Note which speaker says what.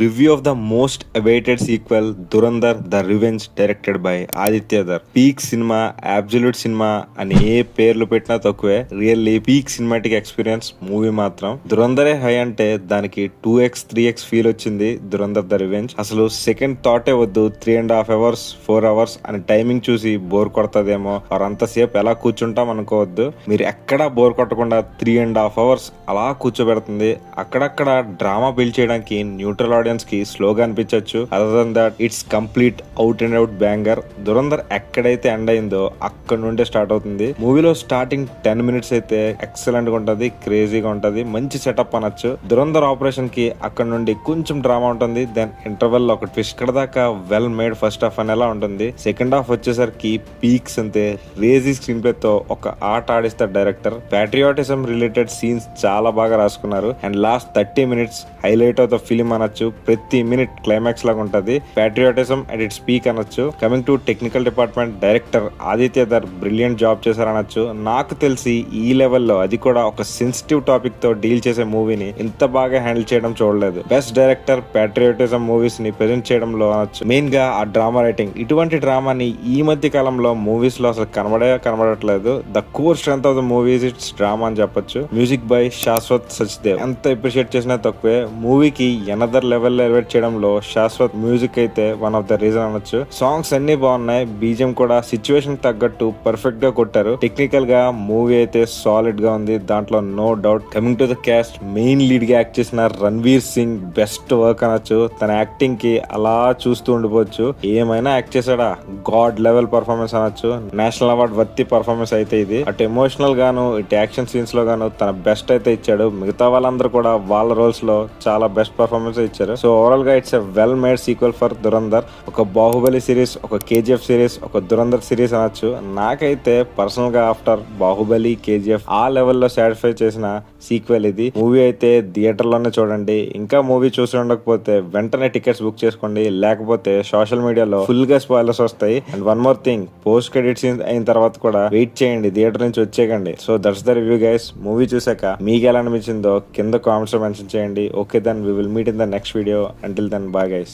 Speaker 1: Review of the most awaited sequel, Durandar The Revenge, directed by Aditya Dhar. Peak cinema, absolute cinema అని ఏ పేర్లు పెట్టినా తక్కువే. Really peak cinematic experience movie మాత్రం. దురందరే high అంటే దానికి 2x 3x ఫీల్ వచ్చింది దురందర్ ద రివెంజ్. అసలు సెకండ్ థాటే వద్దు. 3.5 hours 4 hours అని టైమింగ్ చూసి బోర్ కొడతదేమో, అంతసేపు ఎలా కూర్చుంటాం అనుకోవద్దు. మీరు ఎక్కడా బోర్ కొట్టకుండా 3.5 hours అలా కూర్చోబెడుతుంది. అక్కడక్కడ డ్రామా బిల్డ్ చేయడానికి న్యూట్రల్ ఆడియన్స్ కి స్లోగా అనిపించవచ్చు. Other than that it's complete out and out banger. Dhurandhar ఎక్కడైతే ఎండ్ అయిందో అక్కడ నుండే స్టార్ట్ అవుతుంది. మూవీలో స్టార్టింగ్ 10 minutes అయితే ఎక్సలెంట్ గా ఉంటది, క్రేజీగా ఉంటది, మంచి సెటప్ అనొచ్చు. దురందర్ ఆపరేషన్ కి అక్కడ నుండి కొంచెం డ్రామా ఉంటుంది. దెన్ ఇంటర్వెల్ ఒక ట్విస్ట్. ఇక్కడ దాకా వెల్ మేడ్ ఫస్ట్ హాఫ్ అనేలా ఉంటుంది. సెకండ్ హాఫ్ వచ్చేసరికి పీక్స్ అంతే. రేజీ స్క్రీన్ ప్లే తో ఒక ఆట ఆడిస్తారు డైరెక్టర్. ప్యాట్రియాటిజం రిలేటెడ్ సీన్స్ చాలా బాగా రాసుకున్నారు. And last 30 minutes highlight of the film అనొచ్చు. ప్రతి మినిట్ క్లైమాక్స్ లాగా ఉంటది. ప్యాట్రియాటిజం అట్ ఇట్స్ పీక్ అనొచ్చు. Coming to technical department, director Aditya Dhar brilliant job చేశారనొచ్చు. నాకు తెలిసి ఈ లెవెల్లో, అది కూడా ఒక సెన్సిటివ్ టాపిక్ తో డీల్ చేసే మూవీని ఇంత బాగా హ్యాండిల్ చేయడం చూడలేదు. బెస్ట్ డైరెక్టర్ ప్యాట్రియాటిజం మూవీస్ ని ప్రెజెంట్ చేయడంలో అనొచ్చు. మెయిన్ గా ఆ డ్రామా రైటింగ్. ఇటువంటి డ్రామాని ఈ మధ్య కాలంలో మూవీస్ లో అసలు కనబడట్లేదు. The core strength of the movies it's drama అని చెప్పొచ్చు. Music by Shashwat Sachdev. ఎంత అప్రిషియేట్ చేసినా తక్కువే. మూవీకి ఎనదర్ లెవెల్ ఎలివేట్ చేయడంలో శాశ్వత్ మ్యూజిక్ అయితే వన్ ఆఫ్ ద రీజన్ అనొచ్చు. సాంగ్స్ అన్ని బాగున్నాయి. బీజిఎం కూడా సిచ్యువేషన్ తగ్గట్టు పర్ఫెక్ట్ గా కొట్టారు. టెక్నికల్ గా మూవీ అయితే సాలిడ్ గా ఉంది, దాంట్లో no doubt. Coming to the cast, main lead గా యాక్ట్ చేసిన రణ్వీర్ సింగ్ బెస్ట్ వర్క్ అనొచ్చు. తన యాక్టింగ్ కి అలా చూస్తూ ఉండిపోవచ్చు. ఏమైనా యాక్ట్ చేశాడా, గాడ్ లెవెల్ పర్ఫార్మెన్స్ అనొచ్చు. నేషనల్ అవార్డ్ వర్తి పర్ఫార్మెన్స్ అయితే ఇది. అటు ఎమోషనల్ గాను ఇటు యాక్షన్ సీన్స్ లో గాను తన బెస్ట్ అయితే ఇచ్చాడు. మిగతా వాళ్ళందరూ కూడా వాళ్ళ రోల్స్ లో చాలా బెస్ట్ పర్ఫార్మెన్స్ ఇచ్చారు. సో ఓవరాల్ గా it's a well made sequel for Dhurandhar. ఒక బాహుబలి సిరీస్, ఒక కేజీఎఫ్ సిరీస్, ఒక దురందర్ సిరీస్ అనొచ్చు. నాకైతే పర్సనల్ గా ఆఫ్టర్ బాహుబలి, కేజీఎఫ్ ఆ లెవెల్లో సాటిస్ఫై చేసిన సీక్వెల్ ఇది. మూవీ అయితే థియేటర్ లోనే చూడండి. ఇంకా మూవీ చూసి ఉండకపోతే వెంటనే టికెట్స్ బుక్ చేసుకోండి, లేకపోతే సోషల్ మీడియాలో ఫుల్ గా స్పాయిలర్స్ వస్తాయి. And one more thing, post credit scene అయిన తర్వాత కూడా వెయిట్ చేయండి, థియేటర్ నుంచి వచ్చేయకండి. So that's the review guys. Movie చూసాక మీకు ఎలా అనిపించిందో కింద కామెంట్స్ లో మెన్షన్ చేయండి. Okay, then we will meet in the next video. Until then, bye guys.